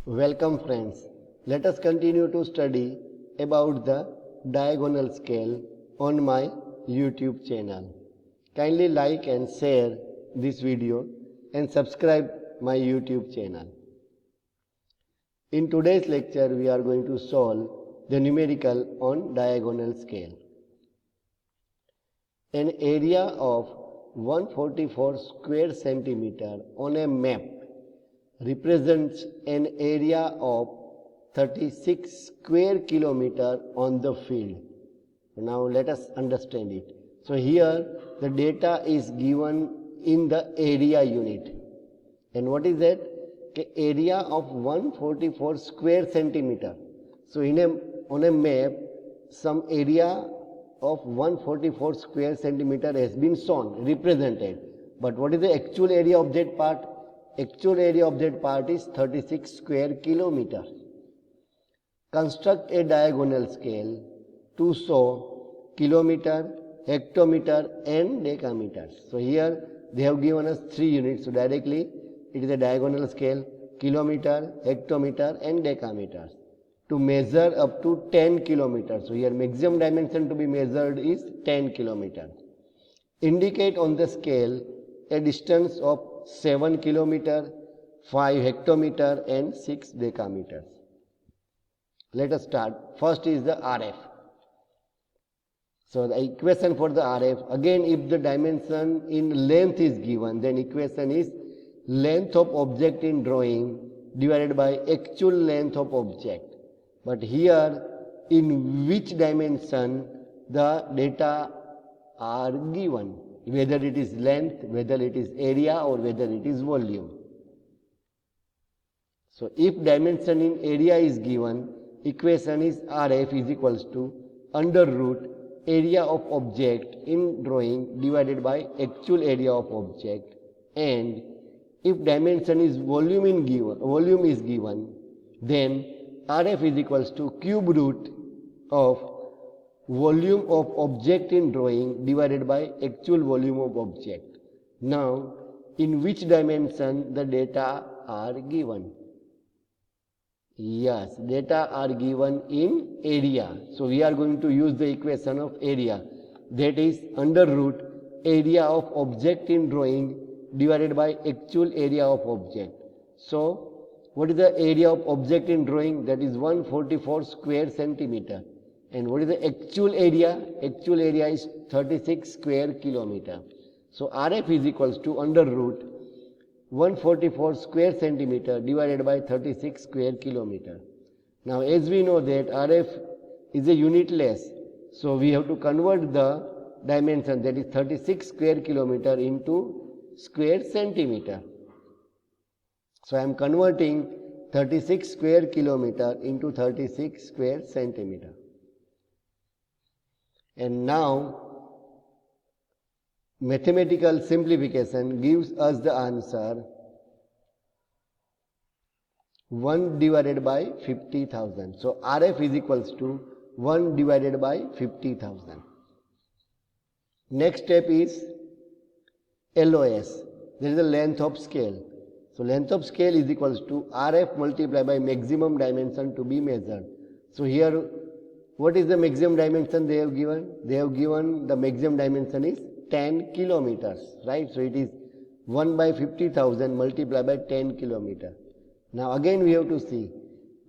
Welcome friends. Let us continue to study about the diagonal scale on my YouTube channel. Kindly like and share this video and subscribe my YouTube channel. In today's lecture we are going to solve the numerical on diagonal scale. An area of 144 square centimeter on a map represents an area of 36 square kilometer on the field. Now let us understand it. So here the data is given in the area unit. And what is that? Area of 144 square centimeter. So on a map some area of 144 square centimeter has been shown, represented. But what is the actual area of that part? Actual area of that part is 36 square kilometer. Construct a diagonal scale to show kilometer, hectometer and decameters. So here they have given us 3 units. So directly it is a diagonal scale, kilometer, hectometer and decameters. To measure up to 10 kilometers. So here maximum dimension to be measured is 10 kilometers. Indicate on the scale a distance of 7 kilometer, 5 hectometer and 6 decameters. Let us start. First is the RF. So the equation for the RF, again if the dimension in length is given, then equation is length of object in drawing divided by actual length of object. But here in which dimension the data are given, whether it is length, whether it is area or whether it is volume. So if dimension in area is given, equation is RF is equals to under root area of object in drawing divided by actual area of object. And if dimension is volume is given, then RF is equals to cube root of volume of object in drawing divided by actual volume of object. Now, in which dimension the data are given? Yes, data are given in area. So we are going to use the equation of area. That is under root area of object in drawing divided by actual area of object. So what is the area of object in drawing? That is 144 square centimeter. And what is the actual area? Actual area is 36 square kilometer. So RF is equals to under root 144 square centimeter divided by 36 square kilometer. Now as we know that RF is a unitless, so we have to convert the dimension, that is 36 square kilometer into square centimeter. So I am converting 36 square kilometer into 36 square centimeter. And now mathematical simplification gives us the answer 1 divided by 50,000. So RF is equals to 1 divided by 50,000. Next step is LOS. There is the length of scale. So length of scale is equals to RF multiplied by maximum dimension to be measured. So here what is the maximum dimension they have given? They have given the maximum dimension is 10 kilometers, right? So it is 1 by 50,000 multiplied by 10 kilometer. Now again we have to see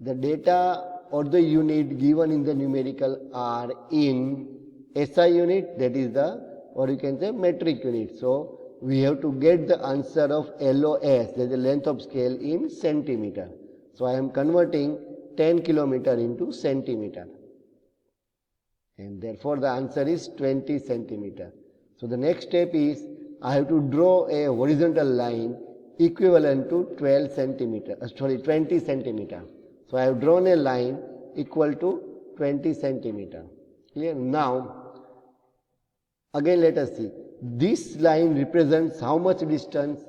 the data or the unit given in the numerical are in SI unit, that is the, or you can say metric unit. So we have to get the answer of LOS, that is the length of scale, in centimeter. So I am converting 10 kilometer into centimeter. And therefore the answer is 20 centimeter. So the next step is I have to draw a horizontal line equivalent to 20 centimeter. So I have drawn a line equal to 20 centimeter. Clear? Now again let us see. This line represents how much distance?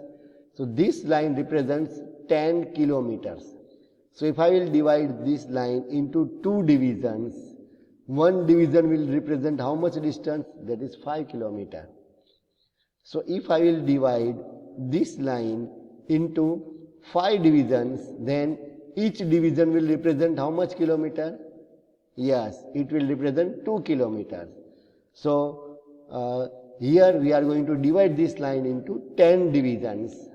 So this line represents 10 kilometers. So if I will divide this line into 2 divisions, one division will represent how much distance? That is 5 kilometer. So if I will divide this line into 5 divisions, then each division will represent how much kilometer? Yes, it will represent 2 kilometers. So here we are going to divide this line into 10 divisions,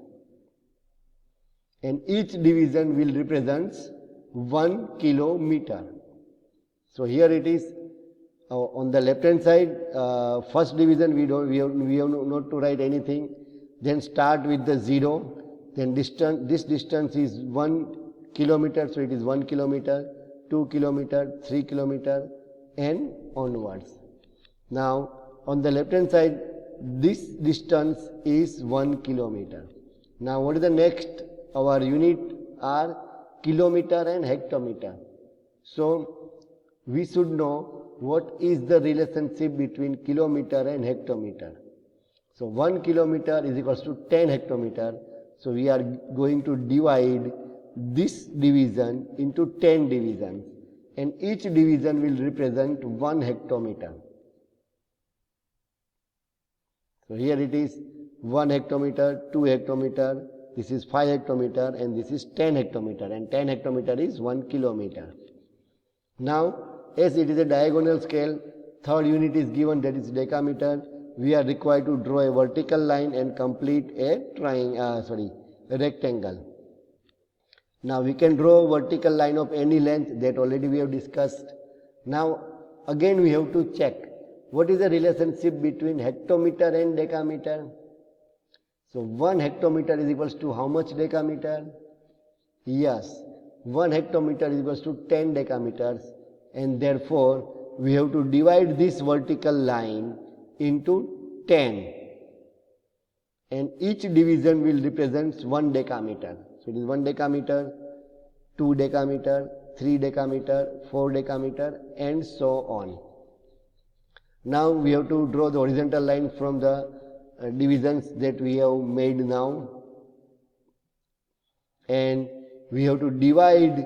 and each division will represent 1 kilometer. So here it is on the left hand side, first division we have not to write anything. Then start with the 0. Then this distance is 1 kilometer, so it is 1 kilometer, 2 kilometer, 3 kilometer, and onwards. Now on the left hand side, this distance is 1 kilometer. Now what is the next? Our unit are kilometer and hectometer. So we should know what is the relationship between kilometer and hectometer. So 1 kilometer is equals to 10 hectometer. So we are going to divide this division into 10 divisions, and each division will represent 1 hectometer. So here it is 1 hectometer, 2 hectometer, this is 5 hectometer, and this is 10 hectometer, and 10 hectometer is 1 kilometer. Now, as it is a diagonal scale, third unit is given, that is decameter. We are required to draw a vertical line and complete a rectangle. Now we can draw a vertical line of any length, that already we have discussed. Now again we have to check what is the relationship between hectometer and decameter. So 1 hectometer is equals to how much decameter? Yes, 1 hectometer is equals to 10 decameters, and therefore we have to divide this vertical line into 10, and each division will represent 1 decameter. So it is 1 decameter, 2 decameter, 3 decameter, 4 decameter, and so on. Now we have to draw the horizontal line from the divisions that we have made now, and we have to divide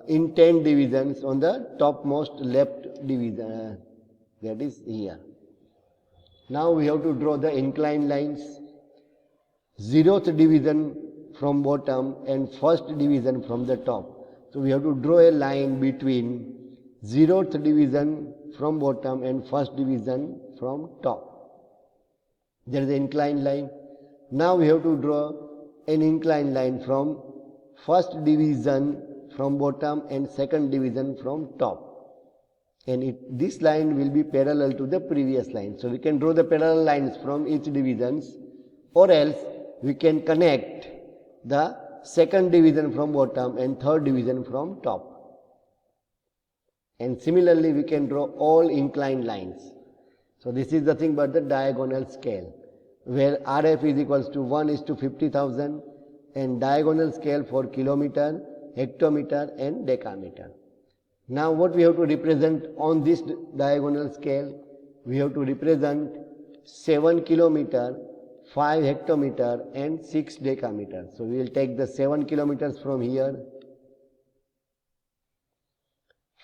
in 10 divisions on the topmost left division, that is here. Now we have to draw the inclined lines, 0th division from bottom and first division from the top. So we have to draw a line between 0th division from bottom and first division from top. There is an inclined line. Now we have to draw an inclined line from first division from bottom and second division from top. And this line will be parallel to the previous line. So we can draw the parallel lines from each divisions, or else we can connect the second division from bottom and third division from top. And similarly we can draw all inclined lines. So this is nothing but the diagonal scale, where RF is equals to 1:50,000, and diagonal scale for kilometer, hectometer and decameter. Now what we have to represent on this diagonal scale? We have to represent 7 kilometer, 5 hectometer and 6 decameter. So we will take the 7 kilometers from here,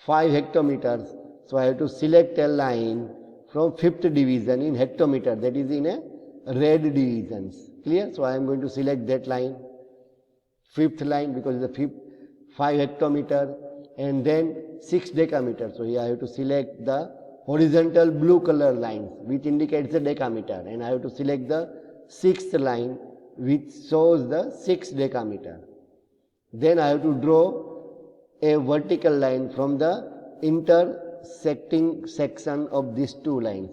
5 hectometers. So I have to select a line from 5th division in hectometer, that is in a red divisions. Clear? So I am going to select that line, 5th line, because it is 5 hectometer, and then 6 decameter. So here I have to select the horizontal blue color lines which indicates the decameter, and I have to select the 6th line which shows the 6 decameter. Then I have to draw a vertical line from the intersecting section of these two lines,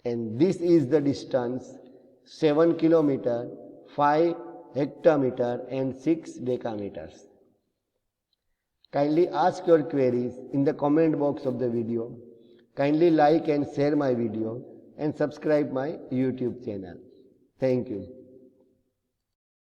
and this is the distance 7 kilometer, 5 hectometer and 6 decameters. Kindly ask your queries in the comment box of the video. Kindly like and share my video and subscribe my YouTube channel. Thank you.